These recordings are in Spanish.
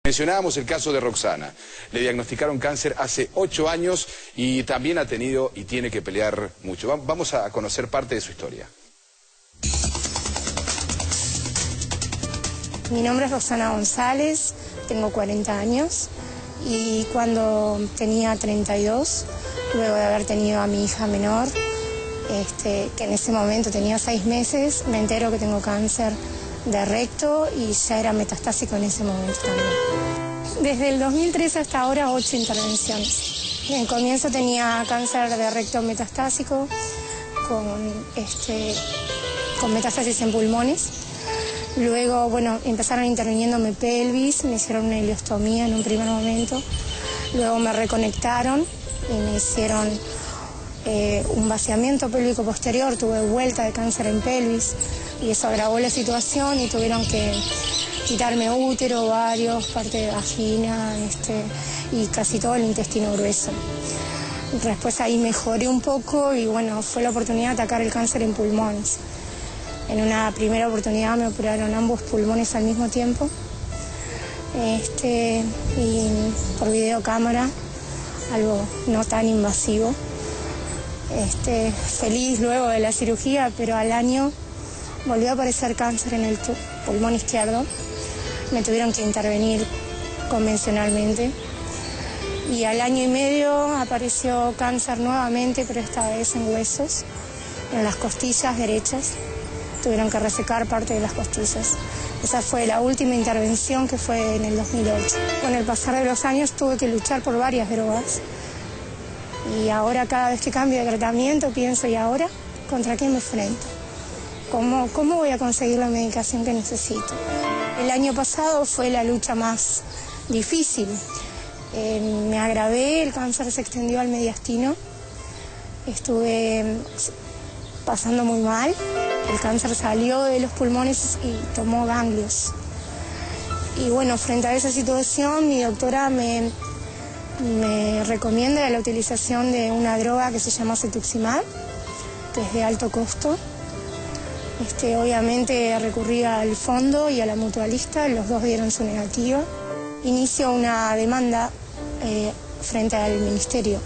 Mencionábamos el caso de Roxana. Le diagnosticaron cáncer hace 8 años y también ha tenido y tiene que pelear mucho. Vamos a conocer parte de su historia. Mi nombre es Roxana González, tengo 40 años y cuando tenía 32, luego de haber tenido a mi hija menor, que en ese momento tenía 6 meses, me entero que tengo cáncer de recto y ya era metastásico en ese momento también. Desde el 2003 hasta ahora 8 intervenciones. En el comienzo tenía cáncer de recto metastásico con metástasis en pulmones. Luego, bueno, empezaron interviniéndome pelvis, me hicieron una ileostomía en un primer momento. Luego me reconectaron y me hicieron un vaciamiento pélvico posterior, tuve vuelta de cáncer en pelvis y eso agravó la situación y tuvieron que quitarme útero, ovarios, parte de vagina y casi todo el intestino grueso. Después ahí mejoré un poco y bueno, fue la oportunidad de atacar el cáncer en pulmones. En una primera oportunidad me operaron ambos pulmones al mismo tiempo y por videocámara, algo no tan invasivo. Feliz luego de la cirugía, pero al año volvió a aparecer cáncer en el pulmón izquierdo. Me tuvieron que intervenir convencionalmente. Y al año y medio apareció cáncer nuevamente, pero esta vez en huesos, en las costillas derechas. Tuvieron que resecar parte de las costillas. Esa fue la última intervención, que fue en el 2008. Con el pasar de los años tuve que luchar por varias drogas. Y ahora cada vez que cambio de tratamiento pienso, ¿y ahora contra qué me enfrento? ¿Cómo voy a conseguir la medicación que necesito? El año pasado fue la lucha más difícil. Me agravé, el cáncer se extendió al mediastino. Estuve pasando muy mal. El cáncer salió de los pulmones y tomó ganglios. Y bueno, frente a esa situación, mi doctora me recomienda la utilización de una droga que se llama cetuximab, que es de alto costo. Obviamente recurrí al fondo y a la mutualista, los dos dieron su negativa. Inicio una demanda frente al ministerio,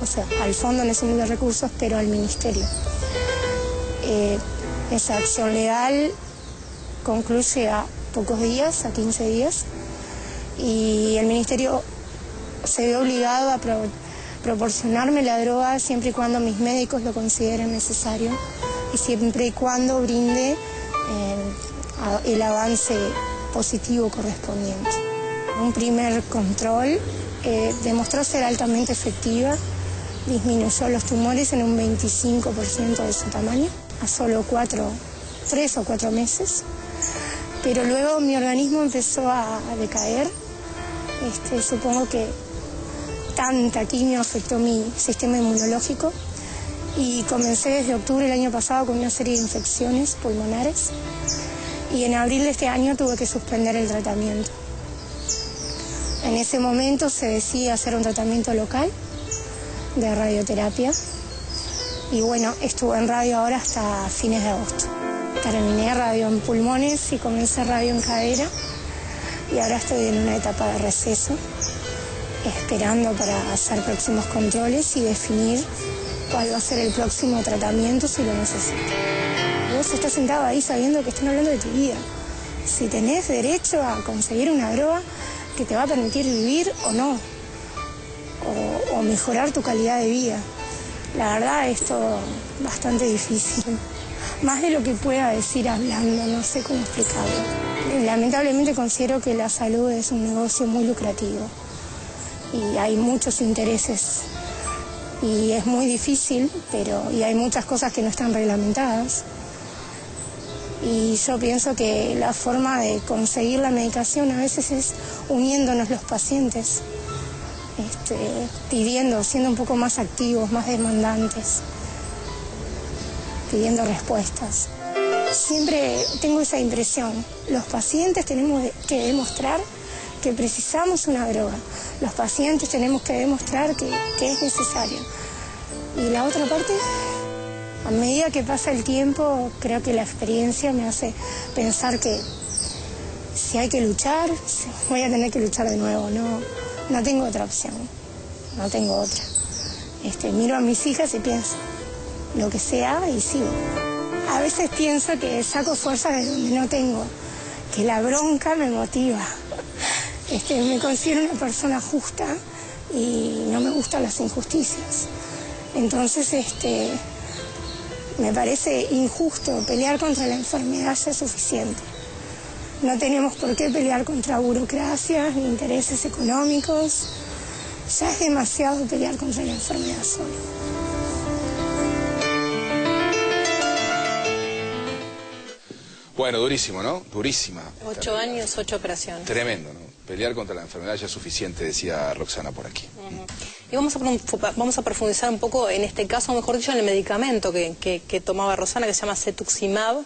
o sea, al Fondo Nacional de Recursos, pero al ministerio. Esa acción legal concluye a pocos días, a 15 días, y el ministerio se ve obligado a proporcionarme la droga siempre y cuando mis médicos lo consideren necesario y siempre y cuando brinde el avance positivo correspondiente. Un primer control demostró ser altamente efectiva, disminuyó los tumores en un 25% de su tamaño a solo 3 o 4 meses, pero luego mi organismo empezó a decaer. Supongo que tanta quimio afectó mi sistema inmunológico y comencé desde octubre del año pasado con una serie de infecciones pulmonares y en abril de este año tuve que suspender el tratamiento. En ese momento se decide hacer un tratamiento local de radioterapia y bueno, estuve en radio ahora hasta fines de agosto. Terminé radio en pulmones y comencé radio en cadera y ahora estoy en una etapa de receso, esperando para hacer próximos controles y definir cuál va a ser el próximo tratamiento si lo necesito. Vos estás sentado ahí sabiendo que están hablando de tu vida. Si tenés derecho a conseguir una droga que te va a permitir vivir o no, o mejorar tu calidad de vida. La verdad es todo bastante difícil. Más de lo que pueda decir hablando, no sé cómo explicarlo. Lamentablemente considero que la salud es un negocio muy lucrativo y hay muchos intereses y es muy difícil, y hay muchas cosas que no están reglamentadas. Y yo pienso que la forma de conseguir la medicación a veces es uniéndonos los pacientes, pidiendo, siendo un poco más activos, más demandantes, pidiendo respuestas. Siempre tengo esa impresión, los pacientes tenemos que demostrar que precisamos una droga, los pacientes tenemos que demostrar que es necesario. Y la otra parte, a medida que pasa el tiempo, creo que la experiencia me hace pensar que si hay que luchar, voy a tener que luchar de nuevo, no tengo otra opción, no tengo otra. Miro a mis hijas y pienso, lo que sea y sigo. A veces pienso que saco fuerzas de donde no tengo, que la bronca me motiva. Me considero una persona justa y no me gustan las injusticias. Entonces, me parece injusto pelear contra la enfermedad ya es suficiente. No tenemos por qué pelear contra burocracias ni intereses económicos. Ya es demasiado pelear contra la enfermedad solo. Bueno, durísimo, ¿no? Durísima. 8 años, 8 operaciones. Tremendo, ¿no? Pelear contra la enfermedad ya es suficiente, decía Roxana por aquí. Y vamos a profundizar un poco en este caso, mejor dicho, en el medicamento que tomaba Rosana, que se llama cetuximab.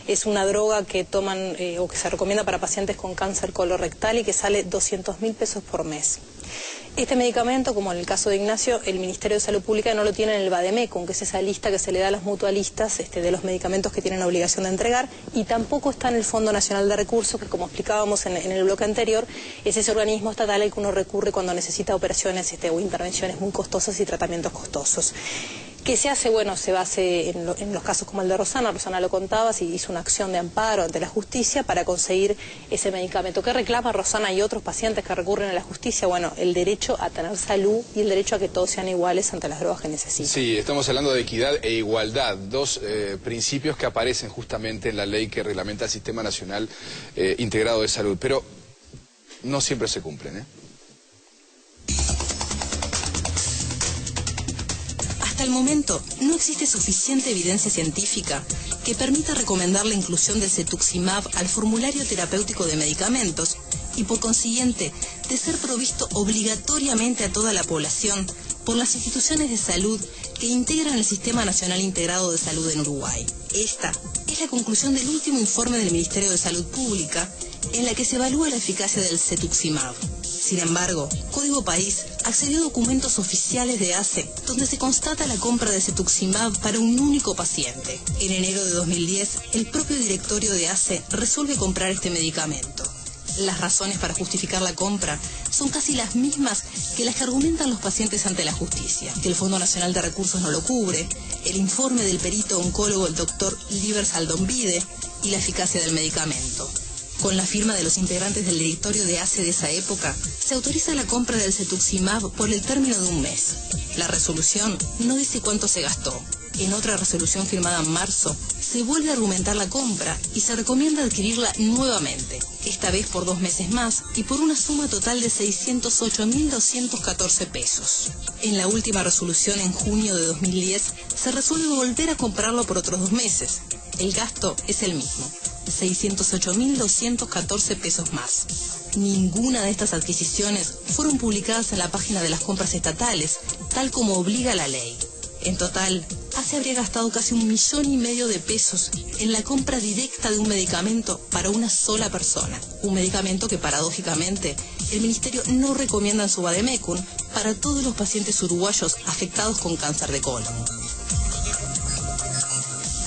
Es una droga que toman o que se recomienda para pacientes con cáncer colorectal y que sale 200.000 pesos por mes. Este medicamento, como en el caso de Ignacio, el Ministerio de Salud Pública no lo tiene en el Vademecum, que es esa lista que se le da a los mutualistas de los medicamentos que tienen obligación de entregar, y tampoco está en el Fondo Nacional de Recursos, que como explicábamos en el bloque anterior, es ese organismo estatal al que uno recurre cuando necesita operaciones o intervenciones muy costosas y tratamientos costosos. ¿Qué se hace? Bueno, se base en los casos como el de Rosana. Rosana lo contaba, se hizo una acción de amparo ante la justicia para conseguir ese medicamento. ¿Qué reclama Rosana y otros pacientes que recurren a la justicia? Bueno, el derecho a tener salud y el derecho a que todos sean iguales ante las drogas que necesitan. Sí, estamos hablando de equidad e igualdad, dos principios que aparecen justamente en la ley que reglamenta el Sistema Nacional Integrado de Salud, pero no siempre se cumplen, ¿eh? Hasta el momento, no existe suficiente evidencia científica que permita recomendar la inclusión del cetuximab al formulario terapéutico de medicamentos y, por consiguiente, de ser provisto obligatoriamente a toda la población por las instituciones de salud que integran el Sistema Nacional Integrado de Salud en Uruguay. Esta es la conclusión del último informe del Ministerio de Salud Pública en la que se evalúa la eficacia del cetuximab. Sin embargo, Código País accedió a documentos oficiales de ACE donde se constata la compra de cetuximab para un único paciente. En enero de 2010, el propio directorio de ACE resuelve comprar este medicamento. Las razones para justificar la compra son casi las mismas que las que argumentan los pacientes ante la justicia. Que el Fondo Nacional de Recursos no lo cubre, el informe del perito oncólogo el doctor Liber Saldombide y la eficacia del medicamento. Con la firma de los integrantes del directorio de ACE de esa época, se autoriza la compra del cetuximab por el término de un mes. La resolución no dice cuánto se gastó. En otra resolución firmada en marzo, se vuelve a argumentar la compra y se recomienda adquirirla nuevamente, esta vez por 2 meses más y por una suma total de 608.214 pesos. En la última resolución, en junio de 2010, se resuelve volver a comprarlo por otros 2 meses. El gasto es el mismo, 608.214 pesos más. Ninguna de estas adquisiciones fueron publicadas en la página de las compras estatales, tal como obliga la ley. En total, ACE habría gastado casi 1,5 millones de pesos en la compra directa de un medicamento para una sola persona. Un medicamento que, paradójicamente, el Ministerio no recomienda en su Vademecum para todos los pacientes uruguayos afectados con cáncer de colon.